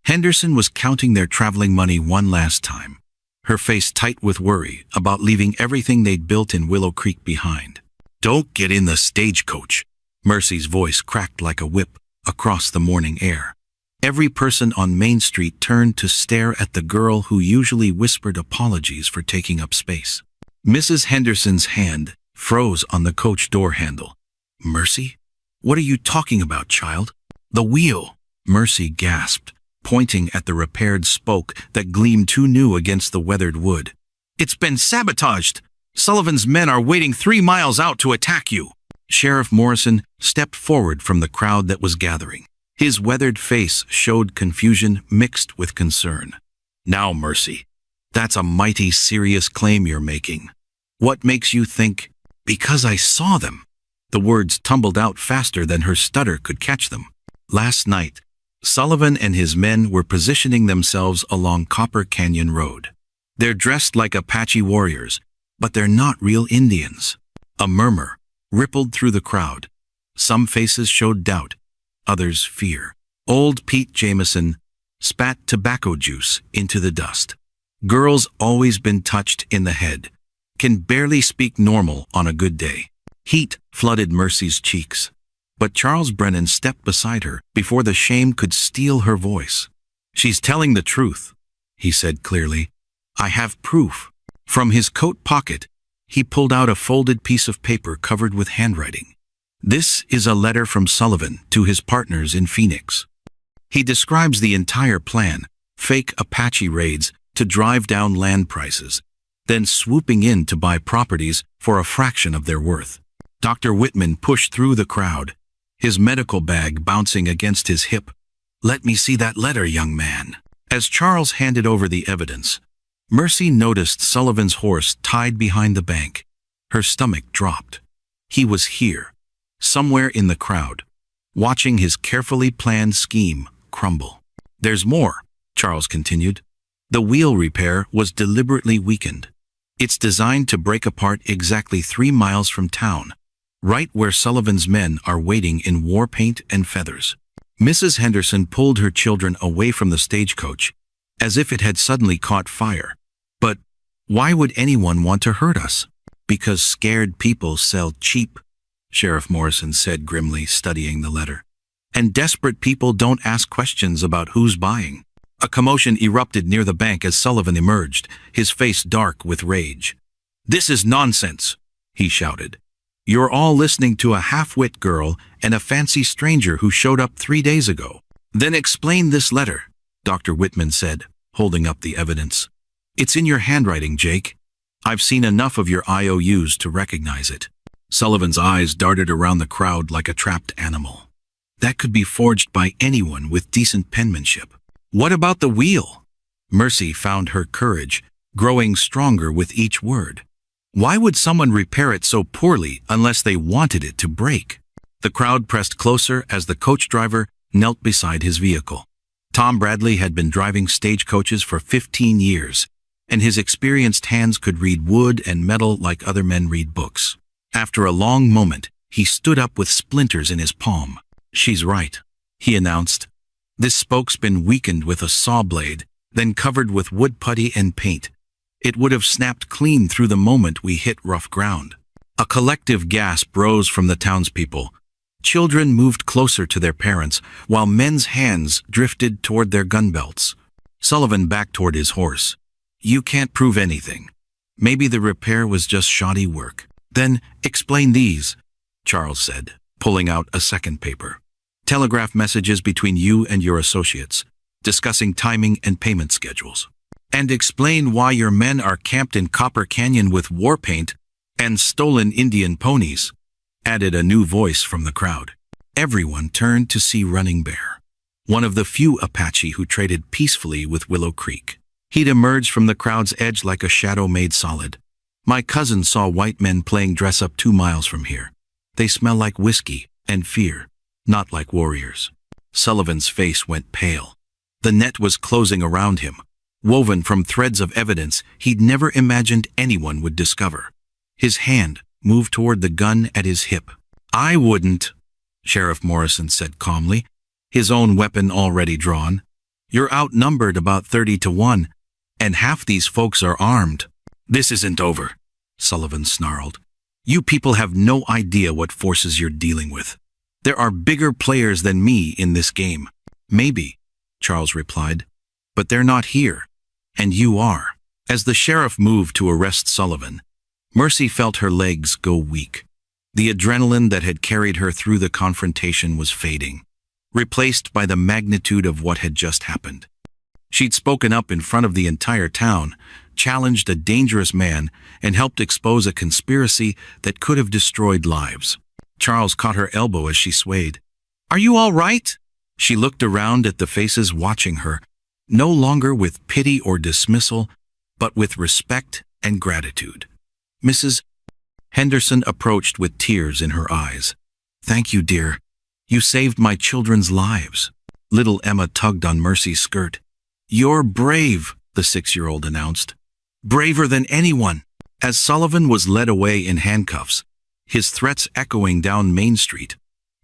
Henderson was counting their traveling money one last time, her face tight with worry about leaving everything they'd built in Willow Creek behind. "Don't get in the stagecoach," Mercy's voice cracked like a whip across the morning air. Every person on Main Street turned to stare at the girl who usually whispered apologies for taking up space. Mrs. Henderson's hand froze on the coach door handle. "Mercy? What are you talking about, child?" "The wheel," Mercy gasped, pointing at the repaired spoke that gleamed too new against the weathered wood. "It's been sabotaged. Sullivan's men are waiting 3 miles out to attack you." Sheriff Morrison stepped forward from the crowd that was gathering. His weathered face showed confusion mixed with concern. "Now, Mercy, that's a mighty serious claim you're making. What makes you think—" "Because I saw them." The words tumbled out faster than her stutter could catch them. "Last night, Sullivan and his men were positioning themselves along Copper Canyon Road. They're dressed like Apache warriors, but they're not real Indians." A murmur rippled through the crowd. Some faces showed doubt, others fear. Old Pete Jameson spat tobacco juice into the dust. "Girl's always been touched in the head. Can barely speak normal on a good day." Heat flooded Mercy's cheeks, but Charles Brennan stepped beside her before the shame could steal her voice. "She's telling the truth," he said clearly. "I have proof." From his coat pocket, he pulled out a folded piece of paper covered with handwriting. "This is a letter from Sullivan to his partners in Phoenix. He describes the entire plan, fake Apache raids to drive down land prices, then swooping in to buy properties for a fraction of their worth." Dr. Whitman pushed through the crowd, his medical bag bouncing against his hip. "Let me see that letter, young man." As Charles handed over the evidence, Mercy noticed Sullivan's horse tied behind the bank. Her stomach dropped. He was here, somewhere in the crowd, watching his carefully planned scheme crumble. "There's more," Charles continued. "The wheel repair was deliberately weakened. It's designed to break apart exactly 3 miles from town, right where Sullivan's men are waiting in war paint and feathers." Mrs. Henderson pulled her children away from the stagecoach, as if it had suddenly caught fire. "But why would anyone want to hurt us?" "Because scared people sell cheap," Sheriff Morrison said grimly, studying the letter. "And desperate people don't ask questions about who's buying." A commotion erupted near the bank as Sullivan emerged, his face dark with rage. "This is nonsense," he shouted. "You're all listening to a half-wit girl and a fancy stranger who showed up 3 days ago." "Then explain this letter," Dr. Whitman said, holding up the evidence. "It's in your handwriting, Jake. I've seen enough of your IOUs to recognize it." Sullivan's eyes darted around the crowd like a trapped animal. That could be forged by anyone with decent penmanship. "What about the wheel?" Mercy found her courage growing stronger with each word. "Why would someone repair it so poorly unless they wanted it to break?" The crowd pressed closer as the coach driver knelt beside his vehicle. Tom Bradley had been driving stagecoaches for 15 years, and his experienced hands could read wood and metal like other men read books. After a long moment, he stood up with splinters in his palm. "She's right," he announced. "This spoke's been weakened with a saw blade, then covered with wood putty and paint. It would have snapped clean through the moment we hit rough ground." A collective gasp rose from the townspeople. Children moved closer to their parents, while men's hands drifted toward their gun belts. Sullivan backed toward his horse. "You can't prove anything. Maybe the repair was just shoddy work." "Then explain these," Charles said, pulling out a second paper. "Telegraph messages between you and your associates, discussing timing and payment schedules. And explain why your men are camped in Copper Canyon with war paint and stolen Indian ponies," added a new voice from the crowd. Everyone turned to see Running Bear, one of the few Apache who traded peacefully with Willow Creek. He'd emerged from the crowd's edge like a shadow made solid. "My cousin saw white men playing dress-up 2 miles from here. They smell like whiskey and fear, not like warriors." Sullivan's face went pale. The net was closing around him, woven from threads of evidence he'd never imagined anyone would discover. His hand moved toward the gun at his hip. "I wouldn't," Sheriff Morrison said calmly, his own weapon already drawn. "You're outnumbered about 30 to 1, and half these folks are armed." "This isn't over," Sullivan snarled. "You people have no idea what forces you're dealing with. There are bigger players than me in this game." "Maybe," Charles replied, "but they're not here, and you are." As the sheriff moved to arrest Sullivan, Mercy felt her legs go weak. The adrenaline that had carried her through the confrontation was fading, replaced by the magnitude of what had just happened. She'd spoken up in front of the entire town, challenged a dangerous man, and helped expose a conspiracy that could have destroyed lives. Charles caught her elbow as she swayed. "Are you all right?" She looked around at the faces watching her, no longer with pity or dismissal, but with respect and gratitude. Mrs. Henderson approached with tears in her eyes. "Thank you, dear. You saved my children's lives." Little Emma tugged on Mercy's skirt. "You're brave," the 6-year-old announced. "Braver than anyone." As Sullivan was led away in handcuffs, his threats echoing down Main Street,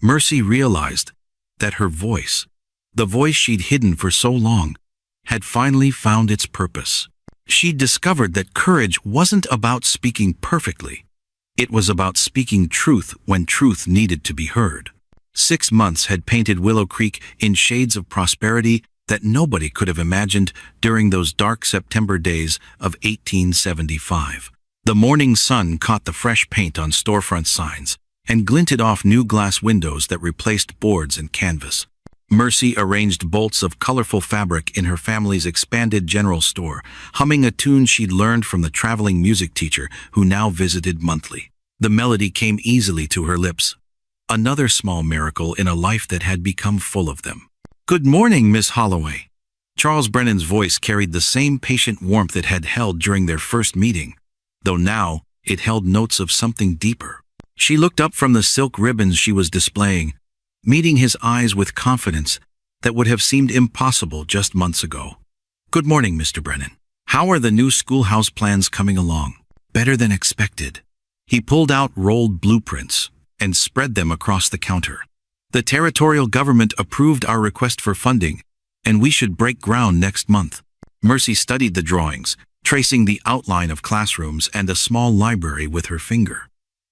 Mercy realized that her voice, the voice she'd hidden for so long, had finally found its purpose. She'd discovered that courage wasn't about speaking perfectly. It was about speaking truth when truth needed to be heard. 6 months had painted Willow Creek in shades of prosperity that nobody could have imagined during those dark September days of 1875. The morning sun caught the fresh paint on storefront signs and glinted off new glass windows that replaced boards and canvas. Mercy arranged bolts of colorful fabric in her family's expanded general store, humming a tune she'd learned from the traveling music teacher who now visited monthly. The melody came easily to her lips, another small miracle in a life that had become full of them. "Good morning, Miss Holloway." Charles Brennan's voice carried the same patient warmth it had held during their first meeting, though now it held notes of something deeper. She looked up from the silk ribbons she was displaying, meeting his eyes with confidence that would have seemed impossible just months ago. "Good morning, Mr. Brennan. How are the new schoolhouse plans coming along?" "Better than expected." He pulled out rolled blueprints and spread them across the counter. "The territorial government approved our request for funding, and we should break ground next month." Mercy studied the drawings, tracing the outline of classrooms and a small library with her finger.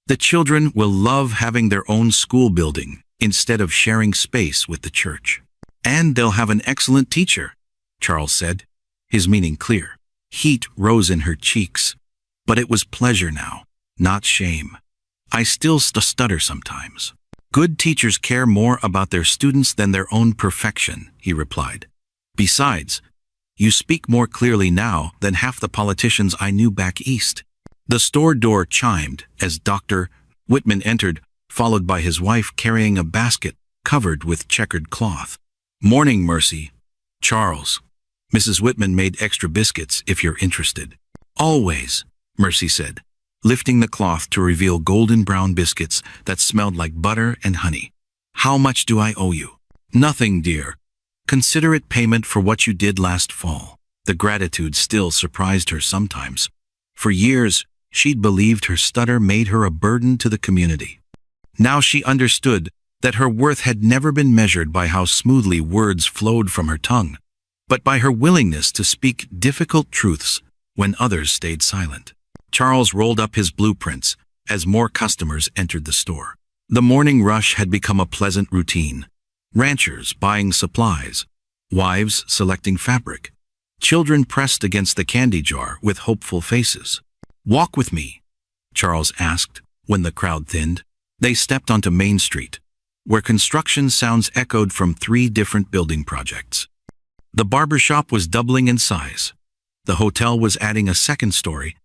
"The children will love having their own school building instead of sharing space with the church. And they'll have an excellent teacher," Charles said, his meaning clear. Heat rose in her cheeks, but it was pleasure now, not shame. "I still stutter sometimes." "Good teachers care more about their students than their own perfection," he replied. "Besides, you speak more clearly now than half the politicians I knew back east." The store door chimed as Dr. Whitman entered, followed by his wife carrying a basket covered with checkered cloth. "Morning, Mercy." "Charles, Mrs. Whitman made extra biscuits if you're interested." "Always," Mercy said, lifting the cloth to reveal golden brown biscuits that smelled like butter and honey. "How much do I owe you?" "Nothing, dear. Consider it payment for what you did last fall." The gratitude still surprised her sometimes. For years, she'd believed her stutter made her a burden to the community. Now she understood that her worth had never been measured by how smoothly words flowed from her tongue, but by her willingness to speak difficult truths when others stayed silent. Charles rolled up his blueprints as more customers entered the store. The morning rush had become a pleasant routine. Ranchers buying supplies, wives selecting fabric, children pressed against the candy jar with hopeful faces. "Walk with me," Charles asked when the crowd thinned. They stepped onto Main Street, where construction sounds echoed from 3 different building projects. The barber shop was doubling in size. The hotel was adding a 2nd story,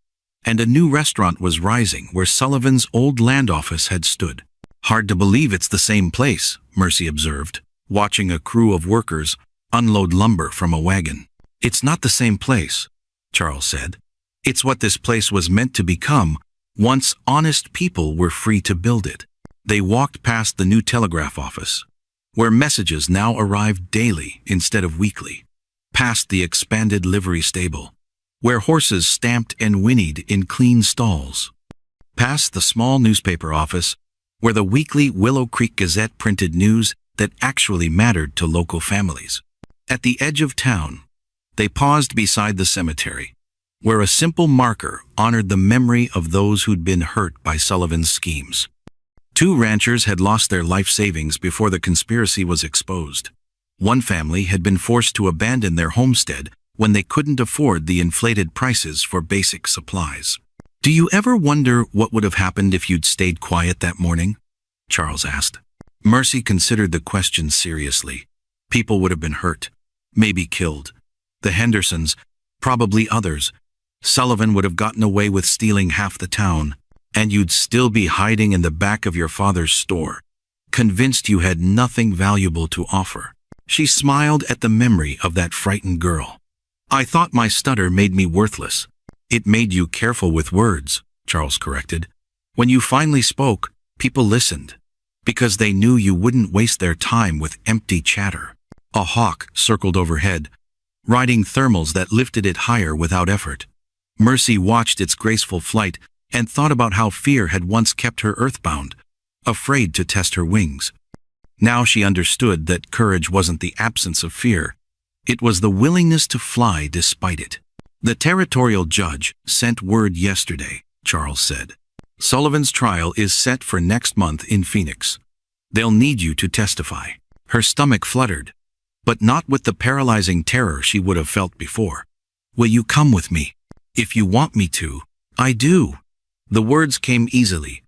and a new restaurant was rising where Sullivan's old land office had stood. "Hard to believe it's the same place," Mercy observed, watching a crew of workers unload lumber from a wagon. "It's not the same place," Charles said. "It's what this place was meant to become once honest people were free to build it." They walked past the new telegraph office, where messages now arrived daily instead of weekly. past the expanded livery stable, where horses stamped and whinnied in clean stalls, past the small newspaper office, where the weekly Willow Creek Gazette printed news that actually mattered to local families. At the edge of town, they paused beside the cemetery, where a simple marker honored the memory of those who'd been hurt by Sullivan's schemes. 2 ranchers had lost their life savings before the conspiracy was exposed. One family had been forced to abandon their homestead when they couldn't afford the inflated prices for basic supplies. "Do you ever wonder what would have happened if you'd stayed quiet that morning?" Charles asked. Mercy considered the question seriously. People would have been hurt, maybe killed. The Hendersons, probably others. Sullivan would have gotten away with stealing half the town, and you'd still be hiding in the back of your father's store, convinced you had nothing valuable to offer. She smiled at the memory of that frightened girl. "I thought my stutter made me worthless." "It made you careful with words," Charles corrected. "When you finally spoke, people listened, because they knew you wouldn't waste their time with empty chatter." A hawk circled overhead, riding thermals that lifted it higher without effort. Mercy watched its graceful flight and thought about how fear had once kept her earthbound, afraid to test her wings. Now she understood that courage wasn't the absence of fear. It was the willingness to fly despite it. "The territorial judge sent word yesterday," Charles said. "Sullivan's trial is set for next month in Phoenix. They'll need you to testify." Her stomach fluttered, but not with the paralyzing terror she would have felt before. "Will you come with me?" "If you want me to." "I do." The words came easily,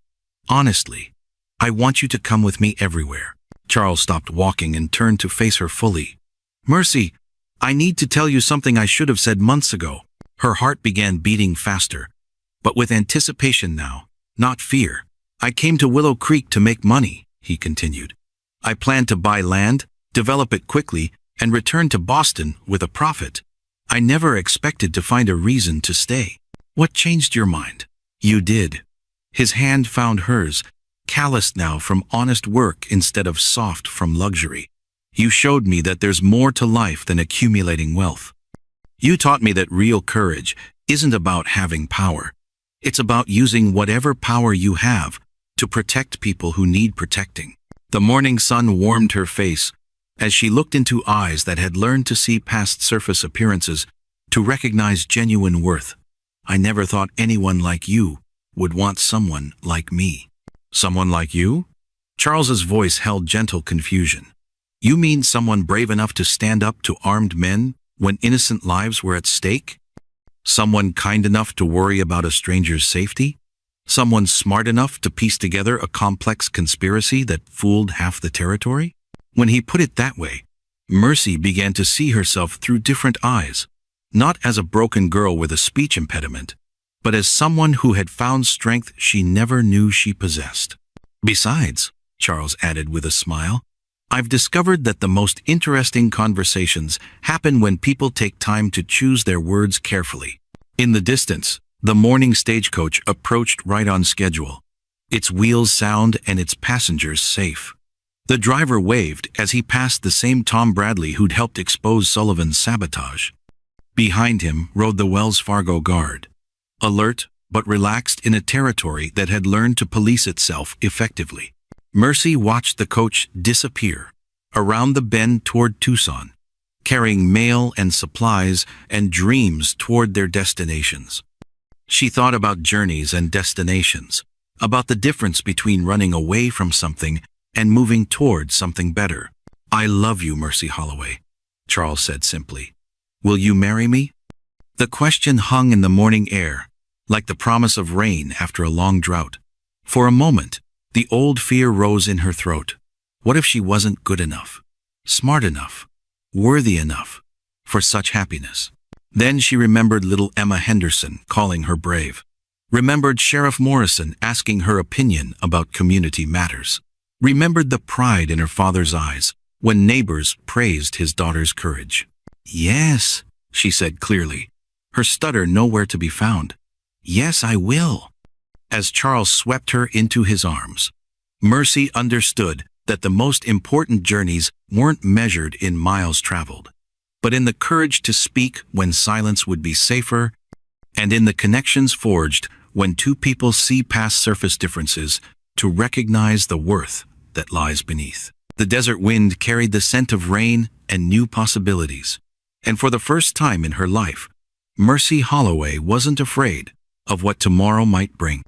honestly. "I want you to come with me everywhere." Charles stopped walking and turned to face her fully. "Mercy, I need to tell you something I should have said months ago." Her heart began beating faster, but with anticipation now, not fear. "I came to Willow Creek to make money," he continued. "I planned to buy land, develop it quickly, and return to Boston with a profit. I never expected to find a reason to stay." "What changed your mind?" "You did." His hand found hers, calloused now from honest work instead of soft from luxury. "You showed me that there's more to life than accumulating wealth. You taught me that real courage isn't about having power. It's about using whatever power you have to protect people who need protecting." The morning sun warmed her face as she looked into eyes that had learned to see past surface appearances, to recognize genuine worth. "I never thought anyone like you would want someone like me." "Someone like you?" Charles's voice held gentle confusion. "You mean someone brave enough to stand up to armed men when innocent lives were at stake? Someone kind enough to worry about a stranger's safety? Someone smart enough to piece together a complex conspiracy that fooled half the territory?" When he put it that way, Mercy began to see herself through different eyes, not as a broken girl with a speech impediment, but as someone who had found strength she never knew she possessed. "Besides," Charles added with a smile, "I've discovered that the most interesting conversations happen when people take time to choose their words carefully." In the distance, the morning stagecoach approached right on schedule, its wheels sound and its passengers safe. The driver waved as he passed the same Tom Bradley who'd helped expose Sullivan's sabotage. Behind him rode the Wells Fargo guard, alert but relaxed in a territory that had learned to police itself effectively. Mercy watched the coach disappear around the bend toward Tucson, carrying mail and supplies and dreams toward their destinations. She thought about journeys and destinations, about the difference between running away from something and moving toward something better. "I love you, Mercy Holloway," Charles said simply. "Will you marry me?" The question hung in the morning air, like the promise of rain after a long drought. For a moment, the old fear rose in her throat. What if she wasn't good enough, smart enough, worthy enough for such happiness? Then she remembered little Emma Henderson calling her brave, remembered Sheriff Morrison asking her opinion about community matters, remembered the pride in her father's eyes when neighbors praised his daughter's courage. "Yes," she said clearly, her stutter nowhere to be found. "Yes, I will." As Charles swept her into his arms, Mercy understood that the most important journeys weren't measured in miles traveled, but in the courage to speak when silence would be safer, and in the connections forged when two people see past surface differences to recognize the worth that lies beneath. The desert wind carried the scent of rain and new possibilities, and for the first time in her life, Mercy Holloway wasn't afraid of what tomorrow might bring.